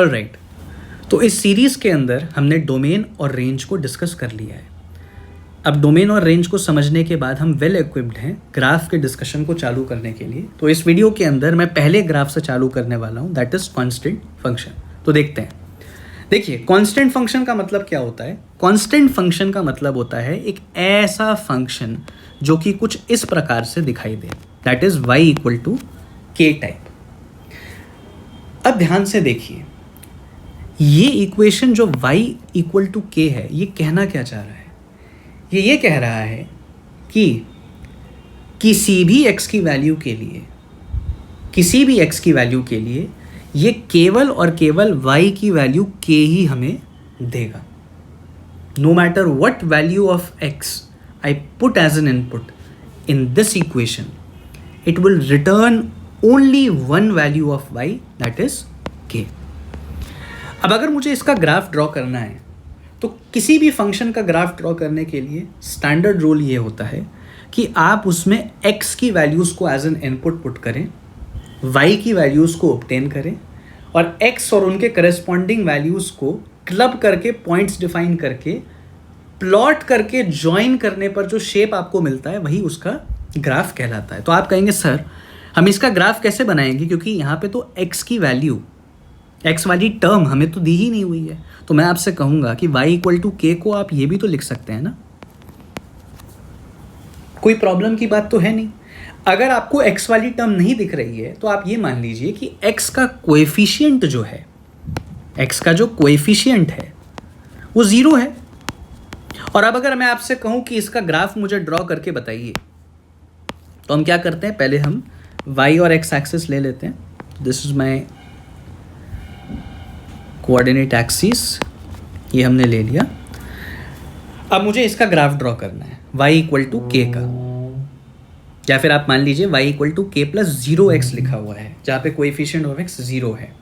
Alright, तो इस series के अंदर हमने डोमेन और रेंज को डिस्कस कर लिया है। अब डोमेन और रेंज को समझने के बाद हम वेल इक्विप्ड हैं ग्राफ के डिस्कशन को चालू करने के लिए। तो इस वीडियो के अंदर मैं पहले ग्राफ से चालू करने वाला हूँ, दैट इज़ कांस्टेंट फंक्शन। तो देखते हैं। देखिए, कांस्टेंट फंक्शन का मतलब क्या होता है? कांस्टेंट फंक्शन का मतलब होता है एक ऐसा फंक्शन जो कि कुछ इस प्रकार से दिखाई दे, that is y equal to k type. अब ध्यान से देखिए, ये इक्वेशन जो y इक्वल टू के है, ये कहना क्या चाह रहा है? ये कह रहा है कि किसी भी x की वैल्यू के लिए ये केवल और केवल y की वैल्यू k ही हमें देगा। No matter what value of x I put as an input in this equation, it will return only one value of y, that is k. अब अगर मुझे इसका ग्राफ ड्रॉ करना है तो किसी भी फंक्शन का ग्राफ ड्रॉ करने के लिए स्टैंडर्ड रूल ये होता है कि आप उसमें x की वैल्यूज़ को एज एन इनपुट पुट करें, y की वैल्यूज़ को ऑब्टेन करें और x और उनके करस्पॉन्डिंग वैल्यूज़ को क्लब करके, पॉइंट्स डिफाइन करके, प्लॉट करके, ज्वाइन करने पर जो शेप आपको मिलता है वही उसका ग्राफ कहलाता है। तो आप कहेंगे सर हम इसका ग्राफ कैसे बनाएंगे, क्योंकि यहाँ पे तो x की वैल्यू, x वाली टर्म हमें तो दी ही नहीं हुई है। तो मैं आपसे कहूँगा कि y इक्वल टू के को आप ये भी तो लिख सकते हैं ना, कोई प्रॉब्लम की बात तो है नहीं। अगर आपको x वाली टर्म नहीं दिख रही है तो आप ये मान लीजिए कि x का कोएफिशिएंट जो है, x का जो कोएफिशिएंट है वो 0 है। और अब अगर मैं आपसे कहूँ कि इसका ग्राफ मुझे ड्रॉ करके बताइए, तो हम क्या करते हैं, पहले हम y और x एक्सिस ले लेते हैं। This is my coordinate axis, ये हमने ले लिया। अब मुझे इसका ग्राफ ड्रॉ करना है y इक्वल टू के का, या फिर आप मान लीजिए y इक्वल टू के प्लस 0x लिखा हुआ है, जहाँ पे कोएफिशिएंट ऑफ x 0 है।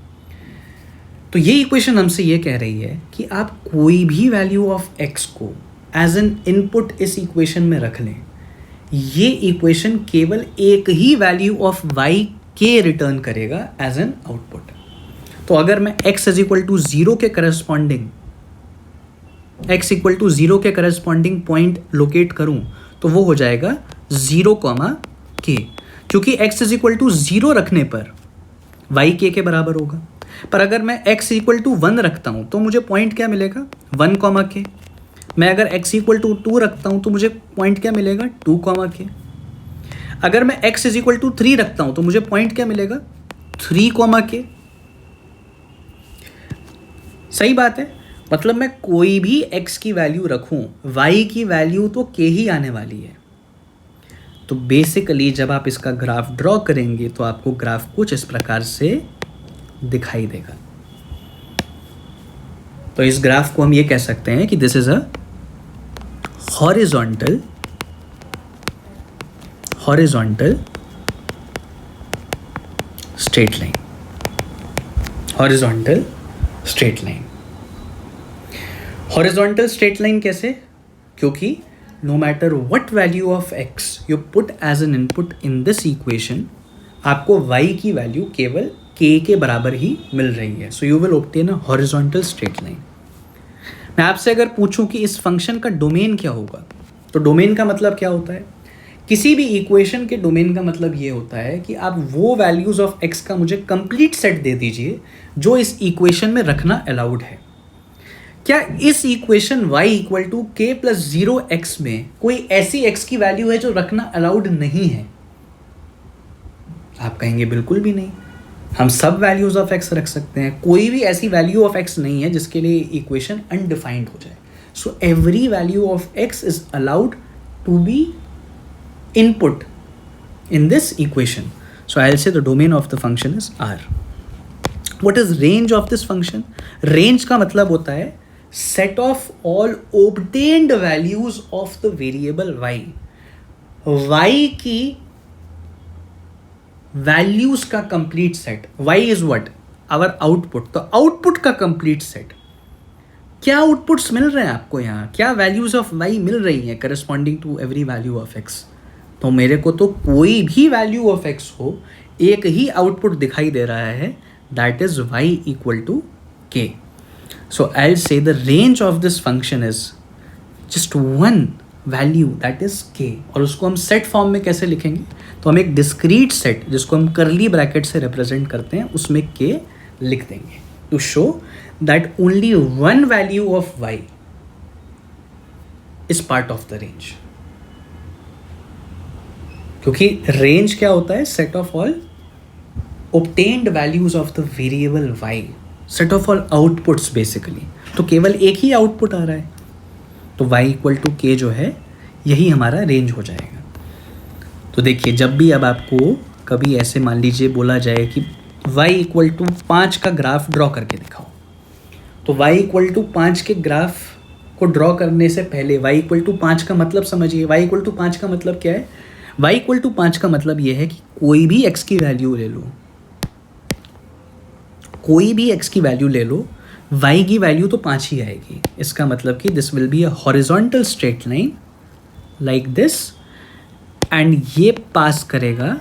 तो ये इक्वेशन हमसे ये कह रही है कि आप कोई भी वैल्यू ऑफ x को एज एन इनपुट इस इक्वेशन में रख लें, ये इक्वेशन केवल एक ही वैल्यू ऑफ y के रिटर्न करेगा एज एन आउटपुट। तो अगर मैं x इज इक्वल टू 0 के करस्पॉन्डिंग पॉइंट लोकेट करूं तो वो हो जाएगा 0, k, क्योंकि x इज इक्वल टू 0 रखने पर y k के बराबर होगा। पर अगर मैं x इक्वल टू 1 रखता हूं तो मुझे पॉइंट क्या मिलेगा, 1, k। मैं अगर x इक्वल टू 2 रखता हूं तो मुझे पॉइंट क्या मिलेगा, 2, k। अगर मैं x इज इक्वल टू 3 रखता हूं तो मुझे पॉइंट क्या मिलेगा, 3, k। सही बात है, मतलब मैं कोई भी x की वैल्यू रखूं, y की वैल्यू तो k ही आने वाली है। तो बेसिकली जब आप इसका ग्राफ ड्रॉ करेंगे तो आपको ग्राफ कुछ इस प्रकार से दिखाई देगा। तो इस ग्राफ को हम ये कह सकते हैं कि this is a horizontal straight line, horizontal straight line कैसे? क्योंकि no matter what value of x you put as an input in this equation, आपको y की वैल्यू केवल k के बराबर ही मिल रही है। So you will obtain a horizontal straight line. मैं आपसे अगर पूछूं कि इस फंक्शन का डोमेन क्या होगा, तो डोमेन का मतलब क्या होता है? किसी भी इक्वेशन के डोमेन का मतलब ये होता है कि आप वो वैल्यूज ऑफ x का मुझे कंप्लीट सेट दे दीजिए जो इस इक्वेशन में रखना अलाउड है। क्या इस इक्वेशन y इक्वल टू के प्लस 0x में कोई ऐसी x की वैल्यू है जो रखना अलाउड नहीं है? आप कहेंगे बिल्कुल भी नहीं, हम सब वैल्यूज ऑफ x रख सकते हैं, कोई भी ऐसी वैल्यू ऑफ x नहीं है जिसके लिए इक्वेशन अनडिफाइंड हो जाए। So every value of x is allowed to be input in this equation. So I'll say the domain of the function is R. What is range of this function? Range का मतलब होता है set of all obtained values of the variable y. y की values का complete set. y is what? Our output. तो output का complete set. क्या outputs मिल रहे हैं आपको यहाँ, क्या वैल्यूज ऑफ y मिल रही हैं corresponding to every value of x? तो मेरे को तो कोई भी वैल्यू ऑफ x हो, एक ही आउटपुट दिखाई दे रहा है, that is y equal to k. So I'll say the range of this function is just one value, that is k. और उसको हम सेट फॉर्म में कैसे लिखेंगे, तो हम एक डिस्क्रीट सेट जिसको हम करली ब्रैकेट से रिप्रेजेंट करते हैं उसमें k लिख देंगे to show that only one value of y is part of the range. क्योंकि रेंज क्या होता है, set of all obtained values of the variable y, set of all outputs basically. तो केवल एक ही आउटपुट आ रहा है, तो y इक्वल टू k जो है यही हमारा रेंज हो जाएगा. तो देखिए, जब भी अब आपको कभी ऐसे मान लीजिए बोला जाए कि y इक्वल टू 5 का ग्राफ ड्रॉ करके दिखाओ, तो y इक्वल टू 5 के ग्राफ को ड्रॉ करने से पहले y इक्वल टू 5 का मतलब समझिए. y इक्वल टू 5 का मतलब क्या है, y इक्वल टू 5 का मतलब ये है कि कोई भी x की वैल्यू ले लो, कोई भी x की वैल्यू ले लो, y की वैल्यू तो 5 ही आएगी. इसका मतलब कि this will be a horizontal straight line like this, and ये पास करेगा,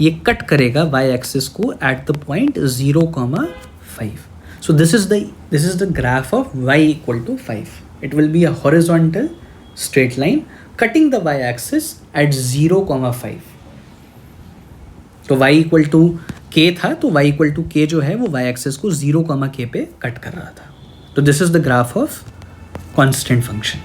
ये कट करेगा y एक्सिस को at the point 0,5. So this is the graph of y equal to 5. It will be a horizontal straight line cutting the y axis at 0,5. तो y equal to k था, तो y equal to k जो है वो y axis को 0, k पे cut कर रहा था. तो this is the graph of constant function.